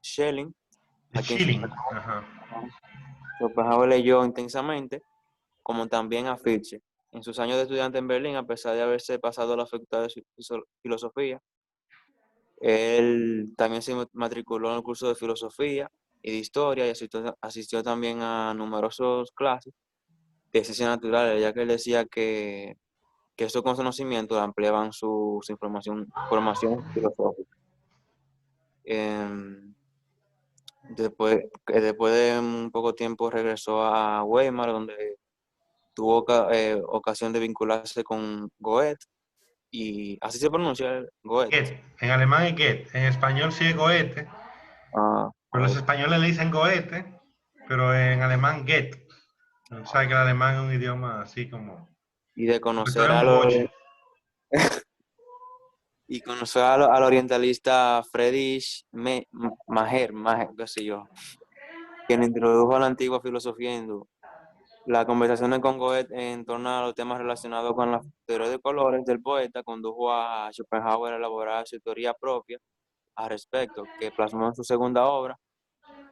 Schelling, a quien Schilling, ajá. Schopenhauer leyó intensamente, como también a Fichte. En sus años de estudiante en Berlín, a pesar de haberse pasado a la facultad de filosofía, él también se matriculó en el curso de filosofía y de historia y asistió también a numerosos clases de ciencias naturales, ya que él decía que estos conocimientos ampliaban su formación filosófica. Em, después de un poco tiempo regresó a Weimar, donde tuvo ocasión de vincularse con Goethe, y así se pronuncia Goethe. Goethe. En alemán es Goethe. En español sí es Goethe. Ah, Pero los Goethe. españoles le dicen Goethe, pero en alemán Goethe. O sea que el alemán es un idioma así como. Y de Porque todo conocer es un boche. y conocer al orientalista Friedrich Maher, qué sé yo, quien introdujo la antigua filosofía hindú. Las conversaciones con Goethe en torno a los temas relacionados con la teoría de colores del poeta condujo a Schopenhauer a elaborar su teoría propia al respecto, que plasmó en su segunda obra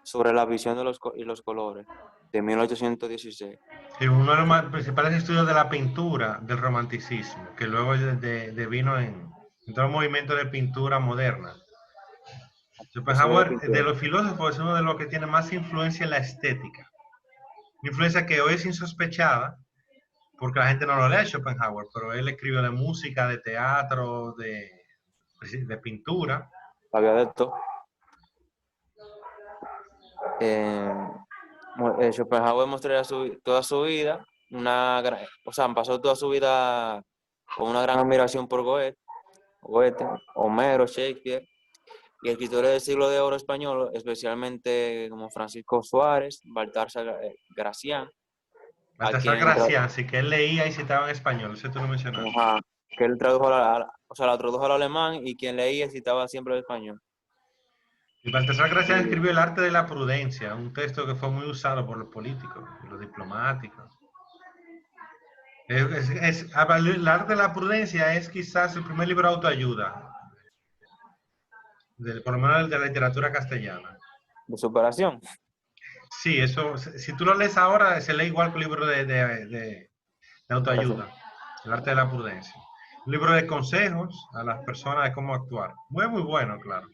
sobre la visión de y los colores, de 1816. Y uno de los principales estudios de la pintura, del romanticismo, que luego devino en todo el movimiento de pintura moderna. Eso de la Schopenhauer, de pintura. los filósofos, es uno de los que tiene más influencia en la estética. Una influencia que hoy es insospechada, porque la gente no lo lee a Schopenhauer, pero él escribió de música, de teatro, de pintura. Había de todo. Eh, Schopenhauer mostraría toda su vida, o sea, pasó toda su vida con una gran admiración por Goethe, Homero, Shakespeare y escritores del siglo de oro español, especialmente como Francisco Suárez, Baltasar Gracián, a Baltasar quien, Gracián, así que él leía y citaba en español, eso tú lo mencionaste. ajá, que él tradujo o sea, la tradujo al alemán y quien leía y citaba siempre el español. Y Baltasar Gracián Y escribió El arte de la prudencia, un texto que fue muy usado por los políticos y los diplomáticos. El arte de la prudencia es quizás el primer libro de autoayuda, por lo menos de la literatura castellana. de superación. Sí, eso, si tú lo lees ahora, se lee igual que un libro de Superación. autoayuda, el arte de la prudencia. Un libro de consejos a las personas de cómo actuar. Muy, muy bueno, claro.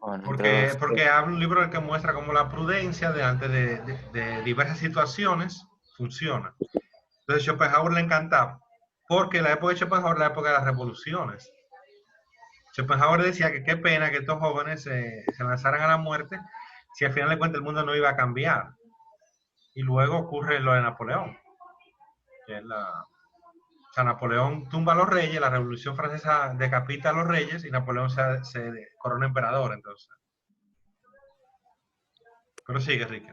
Bueno, entre Porque habla un libro que muestra cómo la prudencia delante de diversas situaciones funciona. Entonces Schopenhauer le encantaba, porque la época de Schopenhauer es la época de las revoluciones. Schopenhauer decía que qué pena que estos jóvenes se lanzaran a la muerte si al final de cuentas el mundo no iba a cambiar. Y luego ocurre lo de Napoleón, que es o sea, Napoleón tumba a los reyes, la Revolución Francesa decapita a los reyes y Napoleón se corona emperador, entonces. Pero sigue, Ricky.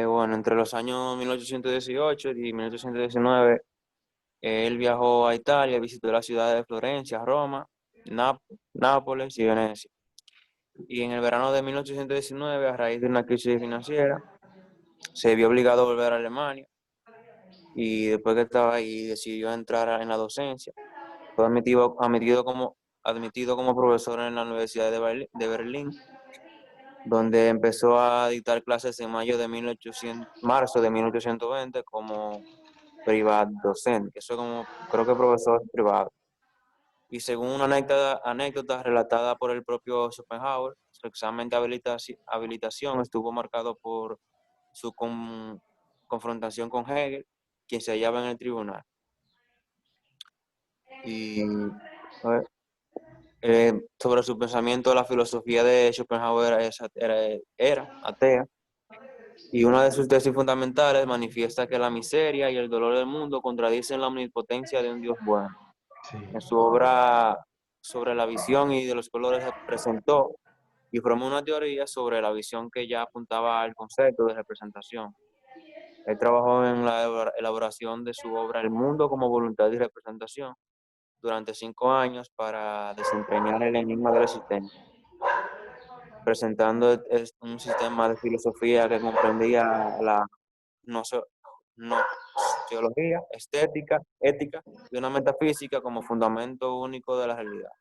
bueno, entre los años 1818 y 1819, él viajó a Italia, visitó las ciudades de Florencia, Roma, Nápoles y Venecia. Y en el verano de 1819, a raíz de una crisis financiera, se vio obligado a volver a Alemania y después que estaba ahí decidió entrar en la docencia. Fue admitido como profesor en la Universidad de Berlín, donde empezó a dictar clases en marzo de 1820 como privado docente, que eso es como, creo que profesor privado. Y según una anécdota relatada por el propio Schopenhauer, su examen de habilitación estuvo marcado por su confrontación con Hegel, quien se hallaba en el tribunal. Y sobre su pensamiento, la filosofía de Schopenhauer era atea, y una de sus tesis fundamentales manifiesta que la miseria y el dolor del mundo contradicen la omnipotencia de un Dios bueno. Sí. En su obra sobre la visión y de los colores presentó y formó una teoría sobre la visión que ya apuntaba al concepto de representación. Él trabajó en la elaboración de su obra El mundo como voluntad y representación durante 5 años para desentrañar el enigma de la existencia, presentando un sistema de filosofía que comprendía la nocio- teología, estética, ética y una metafísica como fundamento único de la realidad.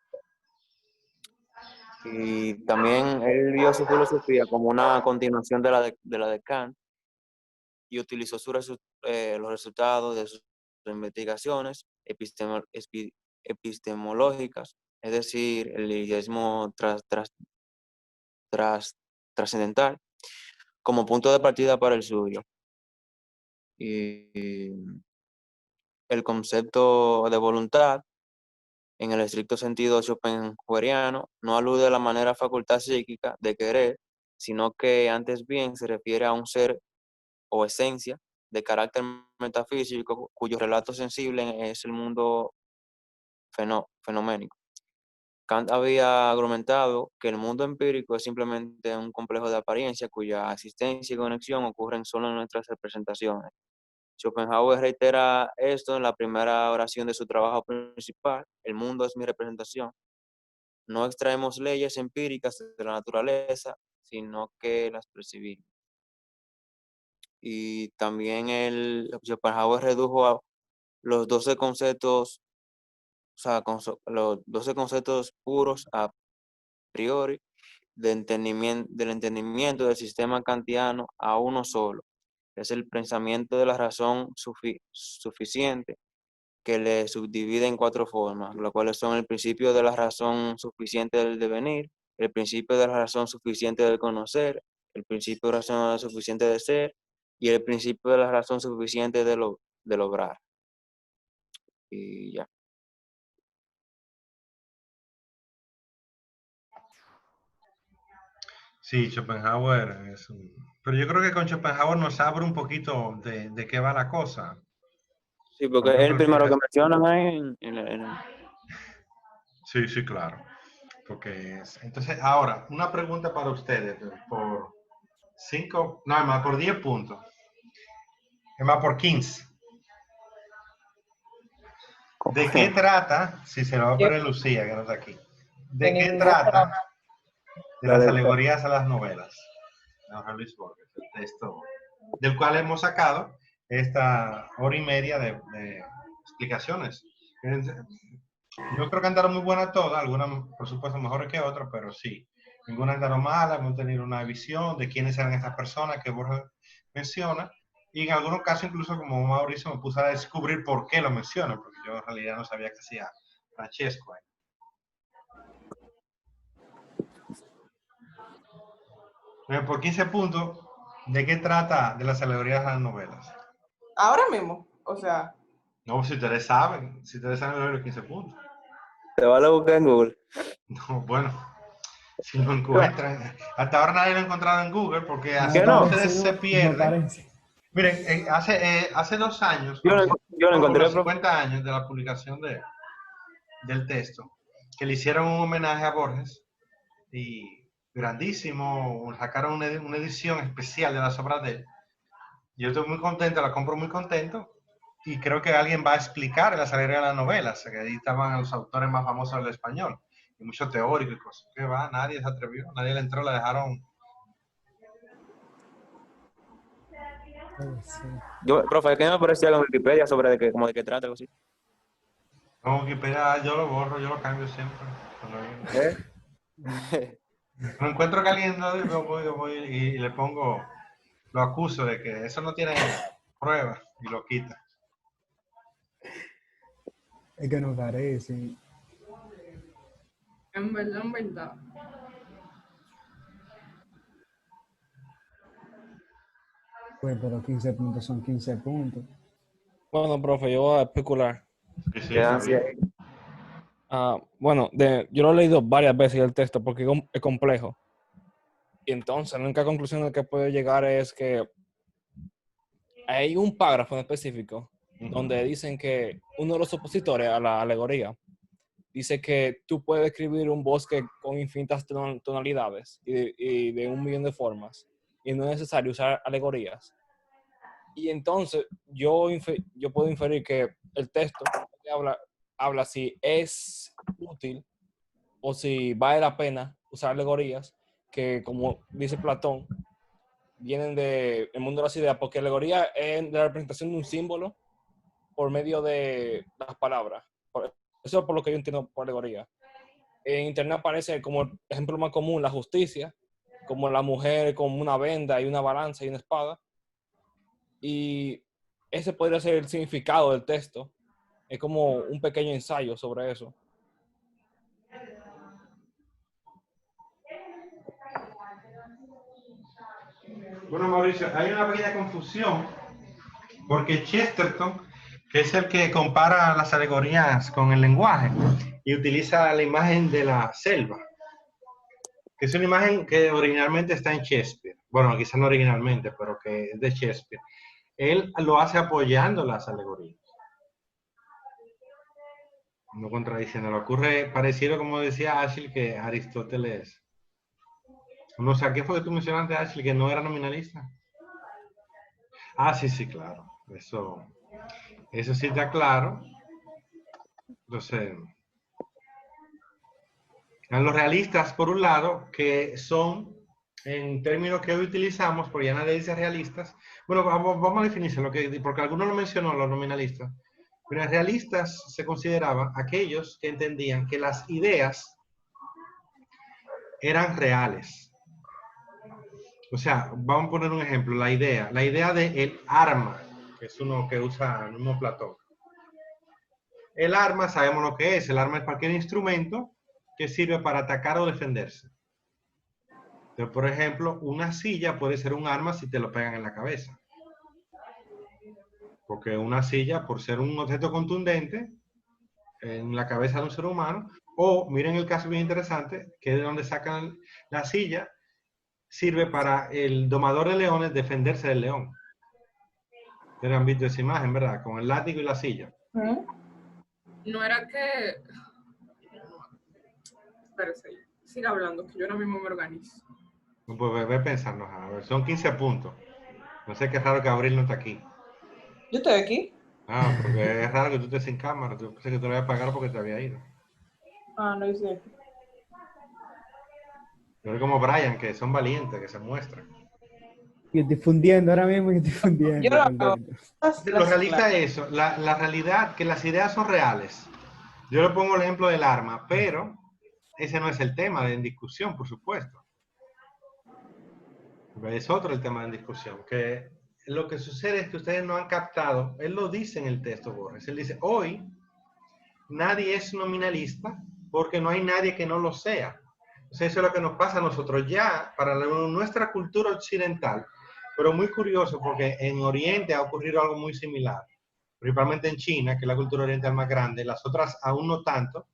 Y también él vio su filosofía como una continuación de la de Kant y utilizó los resultados de sus investigaciones epistemológicas, es decir, el idealismo tras- trascendental, como punto de partida para el suyo. Y el concepto de voluntad, en el estricto sentido schopenhaueriano, no alude a la manera facultad psíquica de querer, sino que antes bien se refiere a un ser o esencia de carácter metafísico cuyo relato sensible es el mundo fenoménico. Kant había argumentado que el mundo empírico es simplemente un complejo de apariencia cuya existencia y conexión ocurren solo en nuestras representaciones. Schopenhauer reitera esto en la primera oración de su trabajo principal, El mundo es mi representación. No extraemos leyes empíricas de la naturaleza, sino que las percibimos. Y también Schopenhauer redujo a los 12 conceptos, o sea, los 12 conceptos puros a priori del entendimiento del sistema kantiano a uno solo. Es el pensamiento de la razón suficiente que le subdivide en cuatro formas, las cuales son el principio de la razón suficiente del devenir, el principio de la razón suficiente del conocer, el principio de la razón suficiente de ser y el principio de la razón suficiente de lograr. Y ya. Sí, Schopenhauer es un... Pero yo creo que con Schopenhauer nos abre un poquito de qué va la cosa. Sí, Por porque es el ejemplo, primero que mencionan ahí sí, sí, claro. Porque entonces, ahora, una pregunta para ustedes, por 5, no, es más, por 10 puntos, es más, por 15. ¿De qué trata, si se lo va a Yo poner Lucía, que no está aquí, de de qué ninguna. trata de la las del alegorías a las novelas? De Jorge Luis Borges, el texto del cual hemos sacado esta hora y media de explicaciones. Yo creo que andaron muy buenas todas, algunas por supuesto mejores que otras, pero sí, ninguna andaron malas, hemos tenido una visión de quiénes eran estas personas que Borges menciona, y en algunos casos incluso como Mauricio me puse a descubrir por qué lo menciona, porque yo en realidad no sabía que hacía Francesco. Por 15 puntos, ¿de qué trata de las alegorías a las novelas? Ahora mismo, o sea, No, si ustedes saben los 15 puntos. Te va a buscar en Google. No, bueno, si lo encuentran. Hasta ahora nadie lo ha encontrado en Google porque Me así ¿Qué como no? ustedes parece, se ¿no? Me pierden. parece. Miren, hace 2 años, Yo cuando lo, se yo lo por encontré, los profe. 50 años de la publicación del texto, que le hicieron un homenaje a Borges y grandísimo, sacaron una edición especial de las obras de él. Yo estoy muy contento, la compro muy contento y creo que alguien va a explicar las alegorías de las novelas, que ahí estaban los autores más famosos del español y muchos teóricos y cosas. ¿Qué va? Nadie se atrevió, nadie le entró, la dejaron. Puede ser. Yo, profe, ¿qué me parecía en Wikipedia sobre como de qué trata algo así? No, Wikipedia yo lo borro, yo lo cambio siempre. ¿Eh? Cuando encuentro que alguien no yo voy y le pongo, lo acuso de que eso no tiene pruebas y lo quita. Es que no parece. en verdad, en verdad. Pues, pero 15 puntos son 15 puntos. Bueno, profe, yo voy a especular. Sí, sí, Quedan está así bien. ahí. Bueno, yo lo he leído varias veces el texto porque es complejo. Y entonces, la única conclusión a la que puedo llegar es que hay un párrafo en específico donde dicen que uno de los opositores a la alegoría dice que tú puedes escribir un bosque con infinitas tonalidades y de 1 millón de formas y no es necesario usar alegorías. Y entonces yo puedo inferir que el texto habla si es útil o si vale la pena usar alegorías que, como dice Platón, vienen del mundo de las ideas, porque alegoría es la representación de un símbolo por medio de las palabras. Eso es por lo que yo entiendo por alegoría. en internet aparece como ejemplo más común la justicia, como la mujer con una venda y una balanza y una espada. Y ese podría ser el significado del texto. Es como un pequeño ensayo sobre eso. Bueno, Mauricio, hay una pequeña confusión porque Chesterton, que es el que compara las alegorías con el lenguaje y utiliza la imagen de la selva, que es una imagen que originalmente está en Shakespeare. Bueno, quizás no originalmente, pero que es de Shakespeare. Él lo hace apoyando las alegorías. No contradiciendo. Le ocurre parecido, como decía Ashley, que Aristóteles. No sé, ¿qué fue que tú mencionaste, Ashley, que no era nominalista? Ah, sí, sí, claro. Eso sí está claro. Entonces, están los realistas, por un lado, que son, en términos que hoy utilizamos, porque ya nadie dice realistas. Bueno, vamos a definirse, porque algunos lo mencionó, los nominalistas. Pero realistas se consideraban aquellos que entendían que las ideas eran reales. O sea, vamos a poner un ejemplo, la idea de el arma, que es uno que usa el mismo Platón. El arma, sabemos lo que es, el arma es cualquier instrumento que sirve para atacar o defenderse. Entonces, por ejemplo, una silla puede ser un arma si te lo pegan en la cabeza. Porque una silla, por ser un objeto contundente en la cabeza de un ser humano, o miren el caso bien interesante, que es de donde sacan la silla, sirve para el domador de leones defenderse del león. Ustedes han visto esa imagen, ¿verdad? Con el látigo y la silla. No era que... Espérese, siga hablando, que yo ahora mismo me organizo. Pues ve pensando, a ver, son 15 puntos. No sé qué raro que Abril no está aquí. Yo estoy aquí. Ah, porque es raro que tú estés sin cámara. Yo pensé que te lo había pagado porque te había ido. Ah, no hice. Pero es como Brian, que son valientes, que se muestran. Yo estoy fundiendo ahora mismo, yo estoy fundiendo. Yo lo hago. Lo realista es eso, la realidad, que las ideas son reales. Yo le pongo el ejemplo del arma, pero ese no es el tema en discusión, por supuesto. Es otro el tema en discusión, que lo que sucede es que ustedes no han captado, él lo dice en el texto, Borges, él dice, hoy nadie es nominalista porque no hay nadie que no lo sea. Entonces eso es lo que nos pasa a nosotros ya, para nuestra cultura occidental, pero muy curioso porque en Oriente ha ocurrido algo muy similar, principalmente en China, que es la cultura oriental más grande, las otras aún no tanto.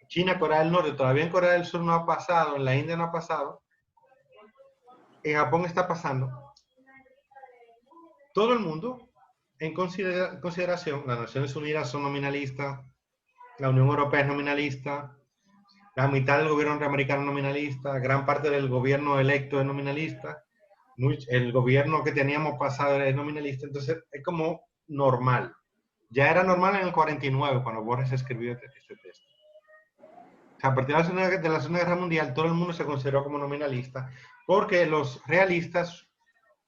China, Corea del Norte, todavía en Corea del Sur no ha pasado, en la India no ha pasado, en Japón está pasando. Todo el mundo, en consideración, las Naciones Unidas son nominalistas, la Unión Europea es nominalista, la mitad del gobierno norteamericano es nominalista, gran parte del gobierno electo es nominalista, el gobierno que teníamos pasado es nominalista, entonces es como normal. Ya era normal en el 49, cuando Borges escribió este texto. O sea, a partir de la Segunda Guerra Mundial, todo el mundo se consideró como nominalista, porque los realistas,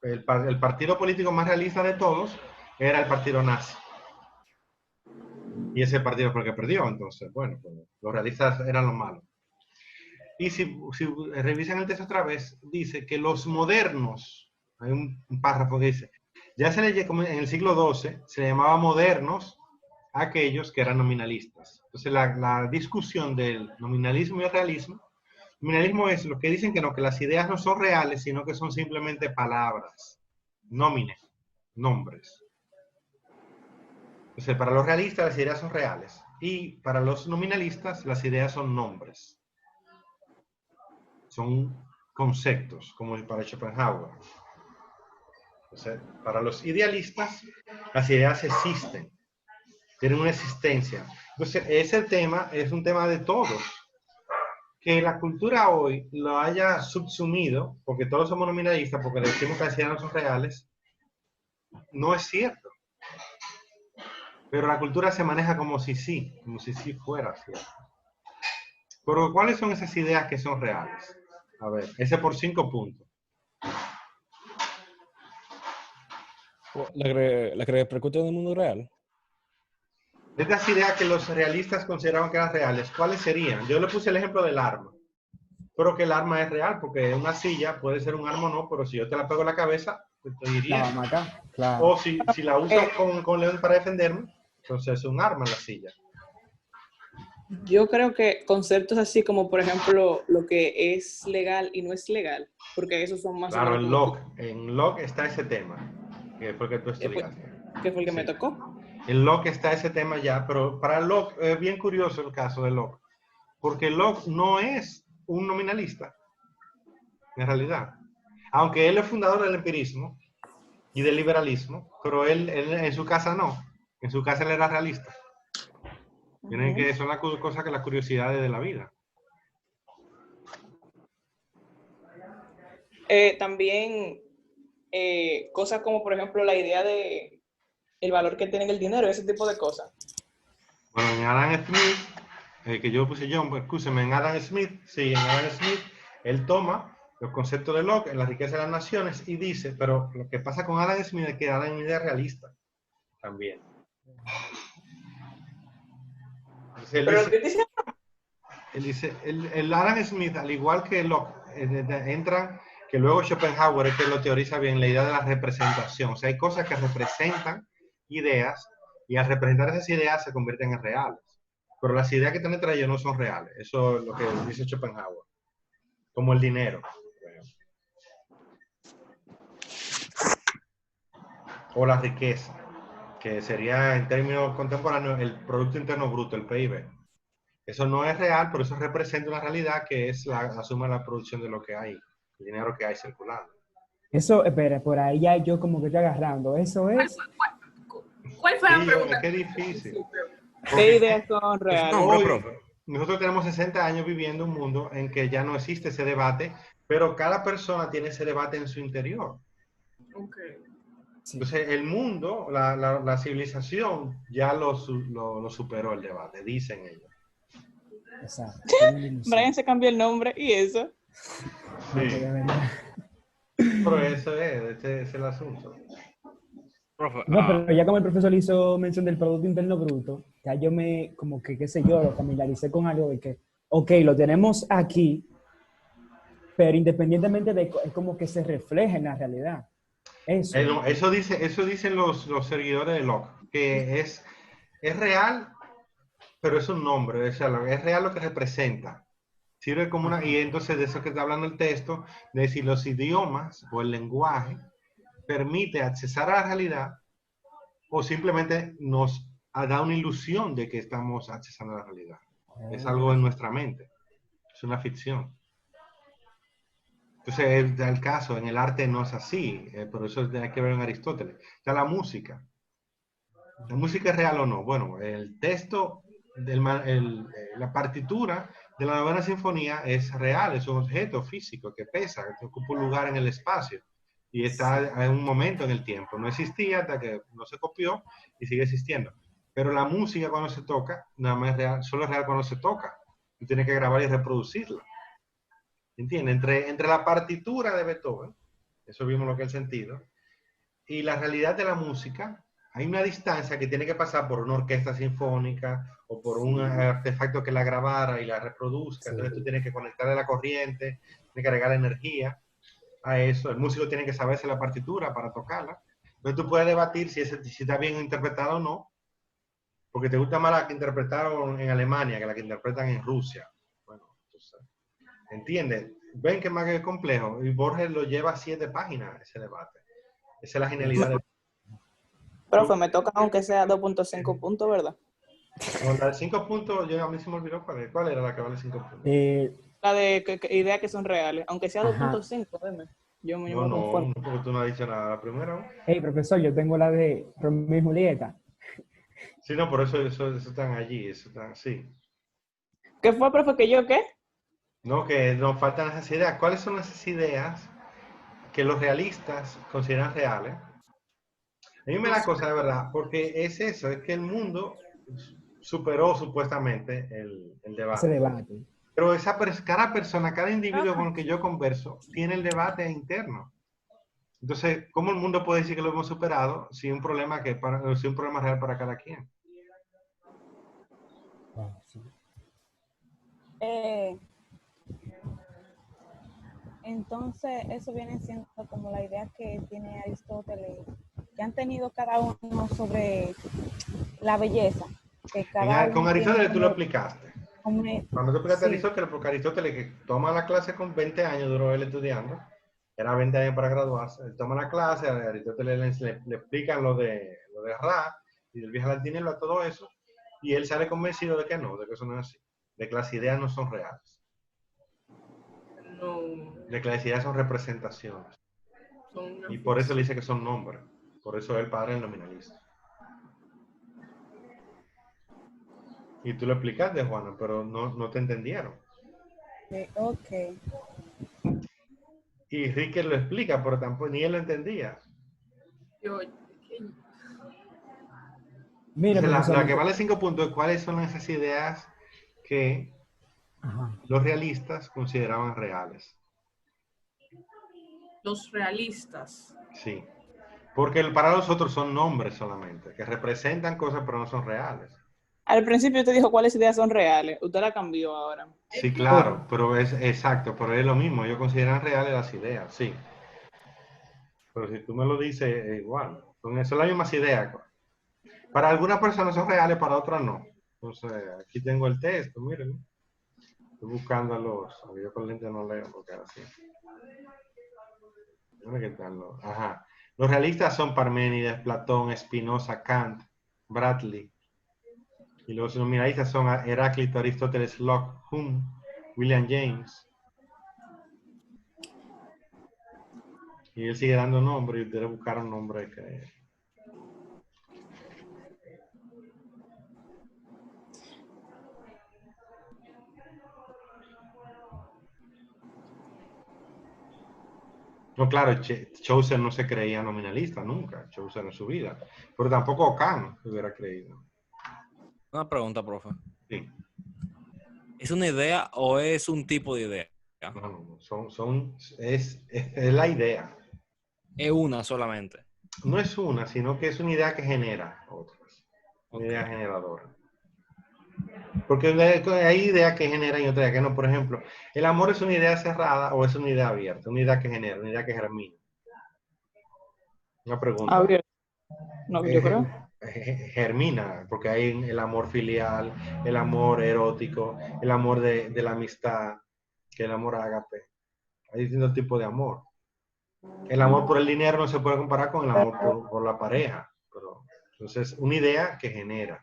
el partido político más realista de todos, era el partido nazi. Y ese partido fue el que perdió, entonces, bueno, pues, los realistas eran los malos. Y si revisan el texto otra vez, dice que los modernos, hay un párrafo que dice, ya en el siglo XII se le llamaba modernos a aquellos que eran nominalistas. Entonces la discusión del nominalismo y el realismo, nominalismo es lo que dicen que no, que las ideas no son reales, sino que son simplemente palabras, nómines, nombres. Entonces, para los realistas las ideas son reales y para los nominalistas las ideas son nombres. Son conceptos, como para Schopenhauer. Entonces, para los idealistas las ideas existen, tienen una existencia. Entonces, ese tema es un tema de todos. Que la cultura hoy lo haya subsumido, porque todos somos nominalistas, porque le decimos que las ideas no son reales, no es cierto. Pero la cultura se maneja como si sí fuera cierto. Pero ¿cuáles son esas ideas que son reales? A ver, ese por 5 puntos. La que repercute en el mundo real. Estas ideas que los realistas consideraban que eran reales, ¿cuáles serían? Yo le puse el ejemplo del arma, pero que el arma es real, porque una silla puede ser un arma o no, pero si yo te la pego en la cabeza, te estoy La hiriendo. va a matar, claro. O si la uso con león para defenderme, entonces es un arma en la silla. Yo creo que conceptos así como, por ejemplo, lo que es legal y no es legal, porque esos son más o Claro, menos en como Locke, en Locke está ese tema, que fue que tú que fue, estudiaste. que fue el que me Sí. tocó. En Locke está ese tema ya, pero para Locke es bien curioso el caso de Locke, porque Locke no es un nominalista, en realidad. Aunque él es fundador del empirismo y del liberalismo, pero él en su casa no. En su casa él era realista. Tienen que, son las cosas que las curiosidades de la vida. También cosas como, por ejemplo, la idea de el valor que tiene el dinero, ese tipo de cosas. Bueno, en Adam Smith, que yo puse John, pues, escúcheme, en Adam Smith, sí, en Adam Smith, él toma los conceptos de Locke en la riqueza de las naciones y dice, pero lo que pasa con Adam Smith es que Adam Smith es realista también. Entonces, Pero lo que dice, él dice, el Adam Smith, al igual que Locke, entran, que luego Schopenhauer es que lo teoriza bien, la idea de la representación. O sea, hay cosas que representan ideas y al representar esas ideas se convierten en reales. Pero las ideas que están detrás de ellos no son reales. Eso es lo que dice Schopenhauer. Como el dinero. O la riqueza, que sería en términos contemporáneos el Producto Interno Bruto, el PIB. Eso no es real, pero eso representa una realidad que es la suma de la producción de lo que hay, el dinero que hay circulando. Eso, espera, por ahí ya yo como que estoy agarrando. Eso es. ¿cuál fue la Sí, pregunta? es que es difícil. ¿Qué ideas son No, reales? pero, Hoy, profe. nosotros tenemos 60 años viviendo un mundo en que ya no existe ese debate, pero cada persona tiene ese debate en su interior. Okay. Sí, Entonces, el mundo, la civilización ya lo superó el debate, dicen ellos. exacto. Tiene una ilusión. Brian se cambió el nombre y eso. No, Sí, que de verdad. pero eso ese es el asunto. Profe, No, pero ya como el profesor hizo mención del Producto Interno Bruto, ya yo me, como que, qué sé yo, lo familiaricé con algo de que, ok, lo tenemos aquí, pero independientemente de, es como que se refleja en la realidad. Eso. No, eso dicen los seguidores de Locke, que es real, pero es un nombre, o sea, es real lo que representa. Sirve como una, y entonces de eso que está hablando el texto, de decir los idiomas o el lenguaje permite accesar a la realidad o simplemente nos da una ilusión de que estamos accesando a la realidad. Es algo en nuestra mente, es una ficción. Entonces, el caso, en el arte no es así, por eso hay que ver en Aristóteles. Está la música. ¿La música es real o no? Bueno, el texto, la partitura de la novena sinfonía es real, es un objeto físico que pesa, que ocupa un lugar en el espacio y está en un momento en el tiempo. No existía hasta que no se copió y sigue existiendo. Pero la música cuando se toca, nada más es real, solo es real cuando se toca. Y tiene que grabar y reproducirla. ¿Entiendes? Entre la partitura de Beethoven, eso vimos lo que es el sentido, y la realidad de la música, hay una distancia que tiene que pasar por una orquesta sinfónica o por un artefacto que la grabara y la reproduzca. Entonces tú tienes que conectarle la corriente, tienes que agregar energía a eso. El músico tiene que saberse la partitura para tocarla. Entonces tú puedes debatir si está bien interpretado o no, porque te gusta más la que interpretaron en Alemania que la que interpretan en Rusia. Bueno, entonces, ¿entiendes? Ven que más que complejo. Y Borges lo lleva a 7 páginas ese debate. Esa es la genialidad de... Profe, me toca aunque sea 2.5 puntos, ¿verdad? No, la de 5 puntos, yo a mí se me olvidó cuál era la que vale 5 puntos. La de ideas que son reales, aunque sea Ajá. 2.5, dime. Yo me No, conformo. porque tú no has dicho nada la primera. ¿No? Hey, profesor, yo tengo la de Romeo y Julieta. Sí, no, por eso están allí, eso están así. ¿Qué fue, profe? ¿Que yo qué? No, que nos faltan esas ideas. ¿Cuáles son esas ideas que los realistas consideran reales? A mí me da cosa de verdad, porque es eso, es que el mundo superó supuestamente el Ese debate. debate. Pero cada persona, cada individuo Ajá. con el que yo converso, tiene el debate interno. Entonces, ¿cómo el mundo puede decir que lo hemos superado si un problema real para cada quien? Eh, entonces, eso viene siendo como la idea que tiene Aristóteles, que han tenido cada uno sobre la belleza, que cada Con uno tiene Aristóteles tú lo explicaste. Cuando tú explicaste a sí, Aristóteles, porque Aristóteles que toma la clase con 20 años, duró él estudiando, era 20 años para graduarse, él toma la clase, a Aristóteles le explican lo de Ra y del viaje al dinero, todo eso, y él sale convencido de que no, de que eso no es así, de que las ideas no son reales, No, de que las ideas son representaciones, son una y por eso le ficción. dice que son nombres, por eso es el padre del nominalista. Y tú lo explicaste, Juana, pero no te entendieron. ok. Y Ricky lo explica, pero tampoco ni él lo entendía. Yo, Mira, Entonces, profesor, la que vale 5 puntos es cuáles son esas ideas que ajá. los realistas consideraban reales. los realistas. Sí. Porque para los otros son nombres solamente, que representan cosas pero no son reales. Al principio usted dijo cuáles ideas son reales. Usted la cambió ahora. Sí, claro, pero es exacto, pero es lo mismo. Ellos consideran reales las ideas, sí. Pero si tú me lo dices, es igual. Son las mismas ideas. Para algunas personas son reales, para otras no. Entonces, aquí tengo el texto, miren. Estoy buscando a los... Yo con lente no leo porque así. Ajá. Los realistas son Parménides, Platón, Spinoza, Kant, Bradley. Y los nominalistas son Heráclito, Aristóteles, Locke, Hume, William James. Y él sigue dando nombres y ustedes buscaron nombres que... No, claro, Chaucer no se creía nominalista nunca, Chaucer en su vida. Pero tampoco Kant se hubiera creído. Una pregunta, profe. Sí. ¿Es una idea o es un tipo de idea? No, es la idea. Es una solamente. No es una, sino que es una idea que genera otras. Una Ok. idea generadora. Porque hay ideas que generan y otras ideas que no. Por ejemplo, ¿el amor es una idea cerrada o es una idea abierta? Una idea que genera, una idea que germina. Una A pregunta. ver, no, yo creo. Germina, porque hay el amor filial, el amor erótico, el amor de la amistad, que el amor ágape. Hay distintos tipos de amor. El amor por el dinero no se puede comparar con el amor por la pareja. Pero, entonces, una idea que genera.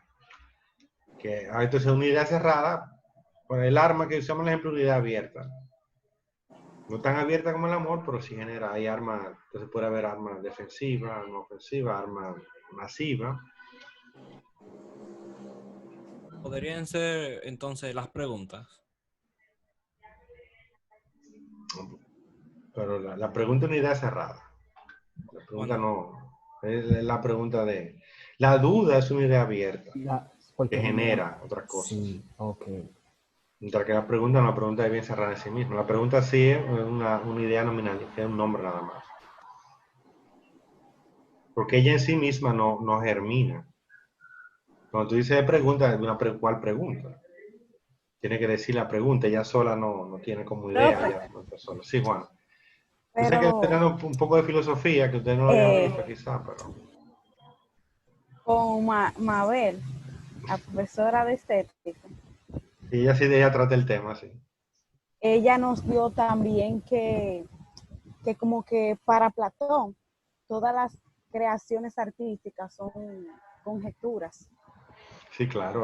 Entonces, una idea cerrada, pues el arma que usamos, el ejemplo, una idea abierta. No tan abierta como el amor, pero sí genera. Hay armas, entonces puede haber armas defensivas, armas ofensivas, armas masivas. ¿Podrían ser entonces las preguntas? Pero la pregunta es una idea cerrada. La pregunta Bueno, no. Es la pregunta de. La duda es una idea abierta Porque que genera otras cosas. Sí, ok. Mientras que la pregunta no, la pregunta es bien cerrada en sí misma. La pregunta sí es una idea nominal, es un nombre nada más. Porque ella en sí misma no germina. Cuando tú dices pregunta, ¿cuál pregunta? Tiene que decir la pregunta, ella sola no tiene como idea. Profe, Ella no está sola. Sí, Juan. Yo sé que estoy pero dando un poco de filosofía, que ustedes no lo hayan visto quizá, pero... con Mabel, la profesora de estética, Y ella trata el tema, sí. ella nos dio también que como que para Platón todas las creaciones artísticas son conjeturas. Sí, claro.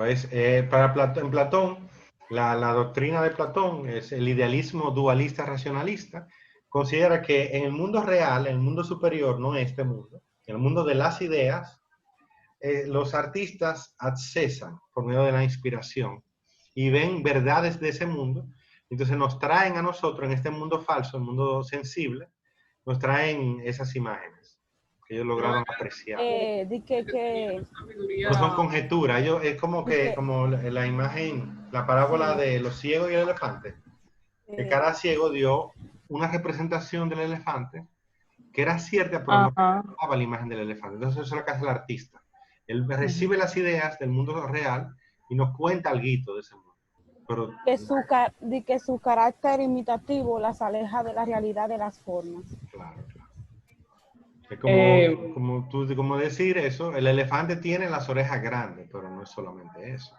Para en Platón, la doctrina de Platón es el idealismo dualista racionalista. Considera que en el mundo real, en el mundo superior, no este mundo, en el mundo de las ideas, los artistas accesan por medio de la inspiración y ven verdades de ese mundo. Entonces nos traen a nosotros en este mundo falso, el mundo sensible, nos traen esas imágenes que ellos lograron apreciar. Di que No son conjeturas, es como di que como la imagen, la parábola sí, de los ciegos y el elefante, que cada ciego dio una representación del elefante que era cierta, pero no Ajá. daba la imagen del elefante. Entonces eso es lo que hace el artista. Él recibe las ideas del mundo real y nos cuenta algo de ese mundo. Pero, de que su carácter imitativo las aleja de la realidad de las formas. claro. Es como decir eso, el elefante tiene las orejas grandes, pero no es solamente eso.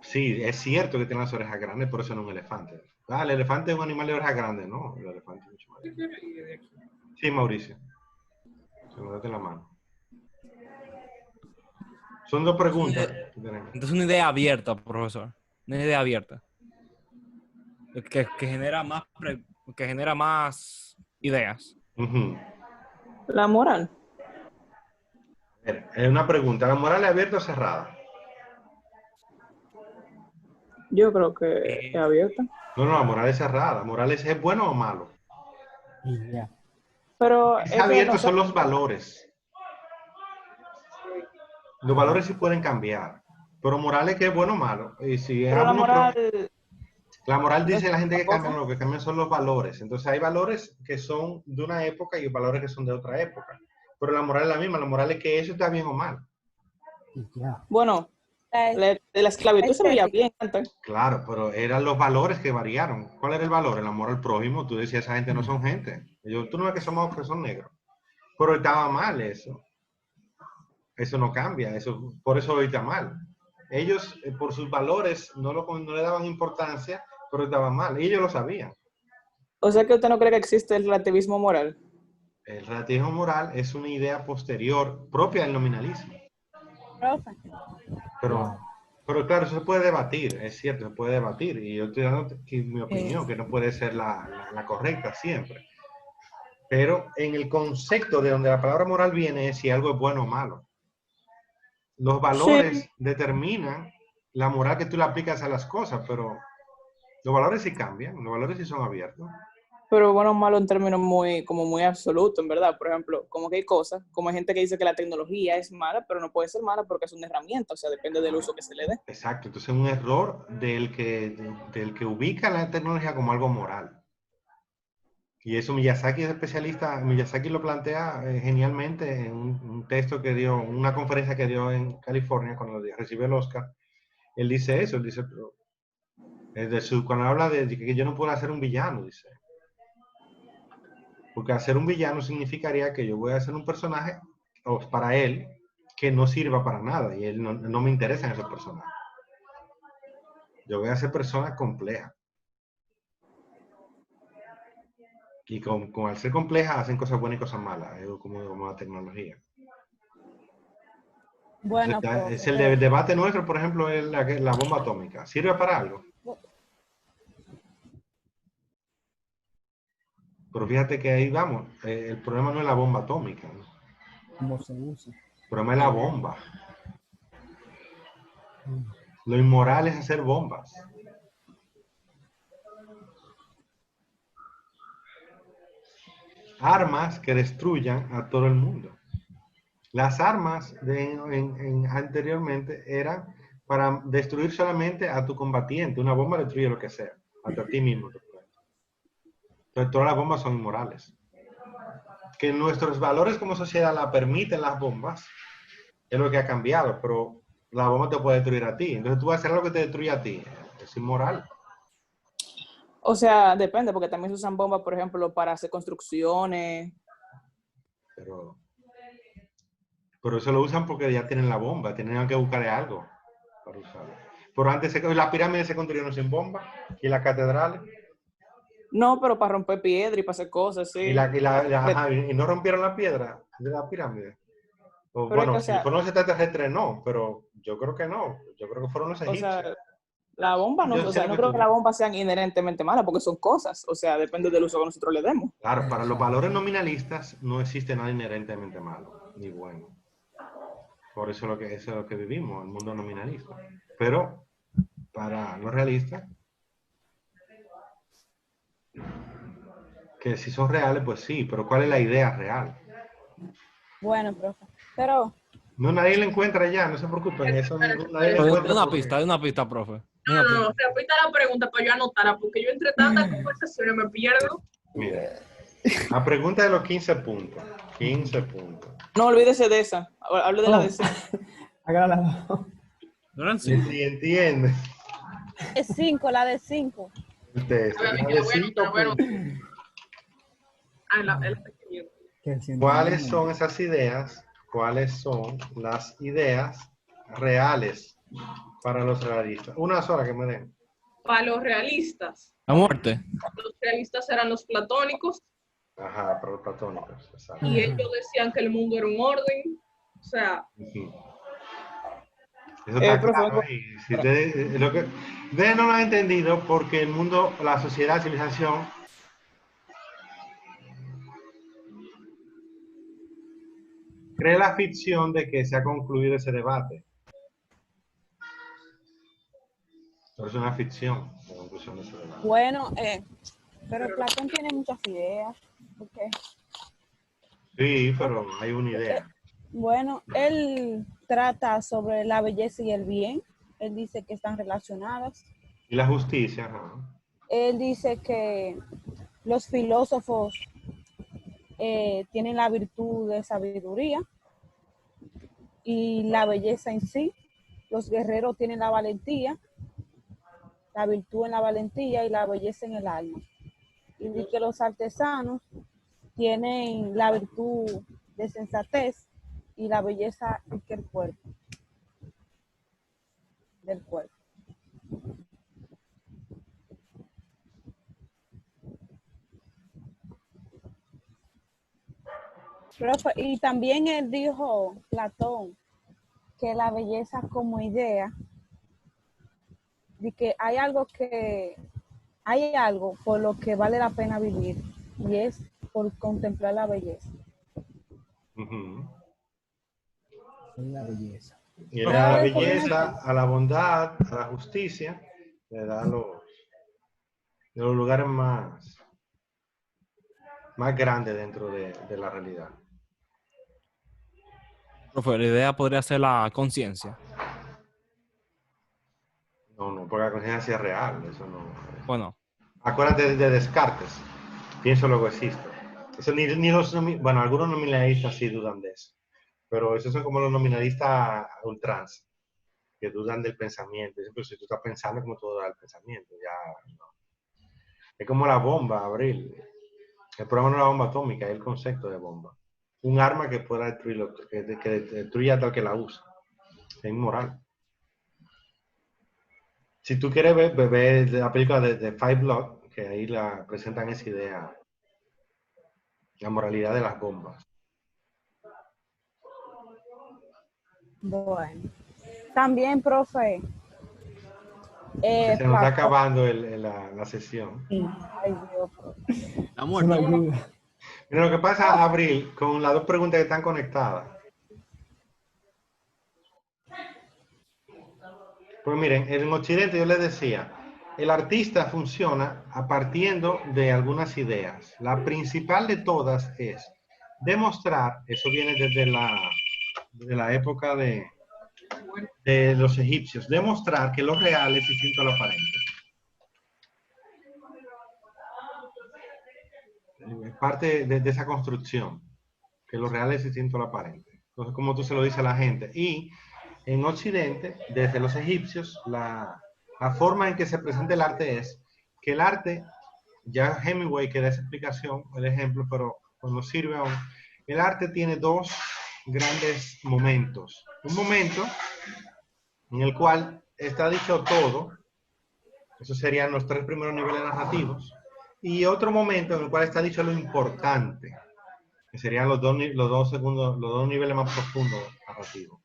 Sí, es cierto que tiene las orejas grandes, pero eso no es un elefante. Ah, el elefante es un animal de orejas grandes, no, el elefante es mucho más grande. Sí, Mauricio. Se me da la mano. Son dos preguntas que tenemos. Entonces una idea abierta, profesor. Una idea abierta. Que genera más, que genera más ideas. Ujú. La moral. Es una pregunta, ¿la moral es abierta o cerrada? Yo creo que es abierta. No, la moral es cerrada. ¿La moral es bueno o malo? Y ya. Pero Es es que, abierto no sé, son los valores. Los valores sí pueden cambiar. Pero moral es que es bueno o malo. Y si es pero la uno moral la moral no es dice la gente que tampoco. cambian, lo que cambian son los valores. Entonces hay valores que son de una época y valores que son de otra época. Pero la moral es la misma. La moral es que eso está bien o mal. Y ya. Bueno, La la esclavitud se veía estética. bien antes. Claro, pero eran los valores que variaron. ¿Cuál era el valor? El amor al prójimo. Tú decías, esa gente no son gente. Tú no ves que somos que son negros. Pero estaba mal eso. Eso no cambia. Eso, por eso hoy está mal. Ellos, por sus valores, no le daban importancia, pero estaba mal. Y ellos lo sabían. O sea que usted no cree que existe el relativismo moral. El relativismo moral es una idea posterior propia del nominalismo. Profe, Pero, pero claro, eso se puede debatir, es cierto, se puede debatir. Y yo estoy dando mi opinión, que no puede ser la correcta siempre. Pero en el concepto de donde la palabra moral viene es si algo es bueno o malo. Los valores Sí, determinan la moral que tú le aplicas a las cosas, pero los valores sí cambian, los valores sí son abiertos. pero bueno, malo en términos como muy absolutos, en verdad. Por ejemplo, como que hay cosas, como hay gente que dice que la tecnología es mala, pero no puede ser mala porque es una herramienta, o sea, depende del uso que se le dé. Exacto, entonces es un error del que ubica la tecnología como algo moral. Y eso Miyazaki es especialista, Miyazaki lo plantea genialmente en un texto que dio, una conferencia que dio en California cuando recibió el Oscar. Él dice eso, él dice, cuando habla de que yo no puedo hacer un villano, dice. Porque hacer un villano significaría que yo voy a hacer un personaje, o para él, que no sirva para nada, y él no me interesa en esos personajes. Yo voy a hacer personas complejas. Y al ser complejas hacen cosas buenas y cosas malas, como la tecnología. bueno, Es profe, el pero debate nuestro, por ejemplo, es la bomba atómica. ¿Sirve para algo? Pero fíjate que ahí vamos. El problema no es la bomba atómica, ¿no? ¿Cómo se usa? El problema es la bomba. Lo inmoral es hacer bombas. Armas que destruyan a todo el mundo. Las armas anteriormente eran para destruir solamente a tu combatiente. Una bomba destruye lo que sea, hasta ti mismo. Entonces todas las bombas son inmorales. Que nuestros valores como sociedad la permiten las bombas, es lo que ha cambiado, pero la bomba te puede destruir a ti. Entonces tú vas a hacer algo que te destruye a ti. Es inmoral. O sea, depende, porque también se usan bombas, por ejemplo, para hacer construcciones. Pero eso lo usan porque ya tienen la bomba, tienen que buscar algo para usarlo. Pero antes las pirámides se construyeron sin bomba y las catedrales. No, pero para romper piedra y para hacer cosas, sí. Y no rompieron la piedra de la pirámide. O, Pero es que, bueno, o si sea, fueron los extraterrestres, no, pero yo creo que no. Yo creo que fueron los o egipcios. sea, la bomba no, Yo o sé sea, lo no que creo tú que las dices. bombas sean inherentemente malas, porque son cosas, o sea, depende del uso que nosotros le demos. Claro, para los valores nominalistas no existe nada inherentemente malo, ni bueno. Por eso eso es lo que vivimos, el mundo nominalista. Pero para los realistas, que si son reales, pues sí, pero ¿cuál es la idea real? bueno, profe, pero No, nadie lo encuentra ya, no se preocupen, nadie lo encuentra porque... Hay una pista, profe. No, repita la pregunta para yo anotarla, porque yo entre tantas conversaciones me pierdo. Mire, la pregunta de los 15 puntos. 15 puntos. No olvídese de esa, hable de la de esa. Hágala la voz. ¿No eran cinco? Sí, entiende. Es 5, la de 5. El texto. A ver, La que de la voy a anotar, 5 voy a anotar. puntos. Él está escribiendo. Que siento ¿Cuáles muy- son esas ideas? ¿Cuáles son las ideas reales para los realistas? Una sola que me den. Para los realistas, La muerte. los realistas eran los platónicos Ajá, para los platónicos. Exacto. y ellos decían que el mundo era un orden. O sea, Ujú. Eso está claro. Profesor, Y si ustedes no lo han entendido porque el mundo, la sociedad, la civilización cree la ficción de que se ha concluido ese debate. Pero es una ficción la conclusión de ese debate. Bueno, pero Platón tiene muchas ideas. Porque, Sí, pero hay una idea. bueno, él trata sobre la belleza y el bien. Él dice que están relacionadas. Y la justicia, ajá. Él dice que los filósofos tienen la virtud de sabiduría y la belleza en sí. Los guerreros tienen la valentía, la virtud en la valentía y la belleza en el alma. Y que los artesanos tienen la virtud de sensatez y la belleza que el cuerpo, del cuerpo. Profe, y también él dijo, Platón, que la belleza como idea, de que hay algo por lo que vale la pena vivir, y es por contemplar la belleza. Ujú. La belleza. Y le da la belleza, a la bondad, a la justicia, le da de los lugares más grandes dentro de la realidad. Profe, la idea podría ser la conciencia. No, porque la conciencia es real, eso no. Bueno, Acuérdate de Descartes, pienso luego existo. Eso bueno, algunos nominalistas sí dudan de eso, pero esos son como los nominalistas ultrans, que dudan del pensamiento. Pero si tú estás pensando, como tú dudas del pensamiento, ya no. Es como la bomba, Abril. El problema no es la bomba atómica, es el concepto de bomba. Un arma que pueda destruir, que destruya tal que la usa. Es inmoral. Si tú quieres ver la película de Five Blood, que ahí la presentan esa idea, la moralidad de las bombas. Bueno, también, profe, Se nos está acabando la sesión. ay, Dios. la Es muerte. una ayuda. Mira, lo que pasa, Abril, con las dos preguntas que están conectadas. Pues miren, en Occidente yo les decía, el artista funciona a partir de algunas ideas. La principal de todas es demostrar, eso viene desde la época de los egipcios, demostrar que lo real es distinto a lo aparente. Es parte de esa construcción, que lo real es distinto a lo aparente. Entonces, como tú se lo dices a la gente. Y en Occidente, desde los egipcios, la forma en que se presenta el arte es que el arte, ya Hemingway que da esa explicación, el ejemplo, pero cuando sirve aún, el arte tiene dos grandes momentos. Un momento en el cual está dicho todo, esos serían los tres primeros niveles narrativos, y otro momento en el cual está dicho lo importante, que serían los dos niveles más profundos narrativos.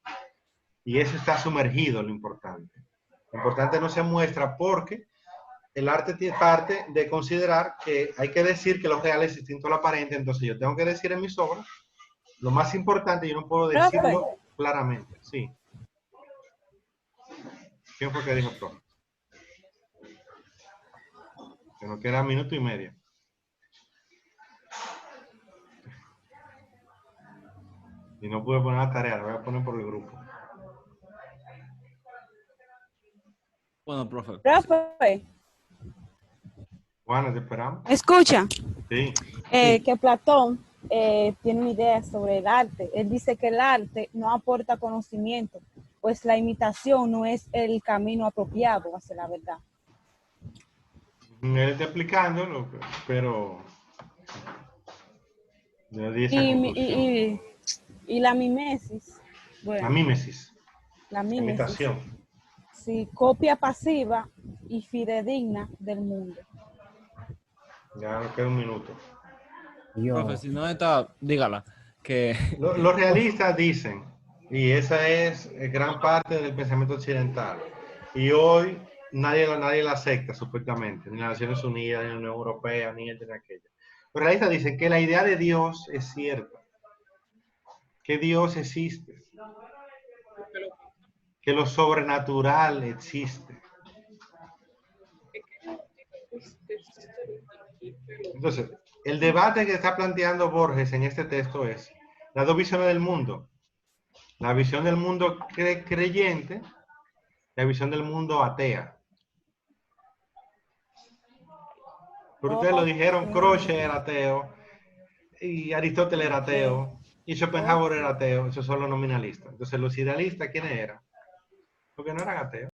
Y eso está sumergido en lo importante. Lo importante no se muestra porque el arte tiene parte de considerar que hay que decir que lo real es distinto a lo aparente, entonces yo tengo que decir en mis obras lo más importante, yo no puedo decirlo claramente. Sí. ¿Quién fue que dijo profe? Que nos queda minuto y medio. Y no pude poner la tarea, la voy a poner por el grupo. Bueno, profe. Profe, Juana, ¿te esperamos? escucha, Sí. que Platón tiene una idea sobre el arte. Él dice que el arte no aporta conocimiento, pues la imitación no es el camino apropiado hacia la verdad. Él está explicando, pero yo di esa Y, conclusión. y la mimesis, La bueno, mímesis, la la mimesis, imitación. sí, copia pasiva y fidedigna del mundo. Ya nos queda un minuto. Profe, si no está, dígala. Que Los realistas dicen, y esa es gran parte del pensamiento occidental, y hoy nadie la acepta supuestamente, ni las Naciones Unidas, ni la Unión Europea, ni esta ni aquella. Los realistas dicen que la idea de Dios es cierta, que Dios existe, que lo sobrenatural existe. Entonces, el debate que está planteando Borges en este texto es las dos visiones del mundo. La visión del mundo creyente, la visión del mundo atea. Pero ustedes lo dijeron, Croce era ateo, y Aristóteles era ateo, y Schopenhauer era ateo, esos son los nominalistas. Entonces, los idealistas, ¿quiénes eran? Porque no eran ateos.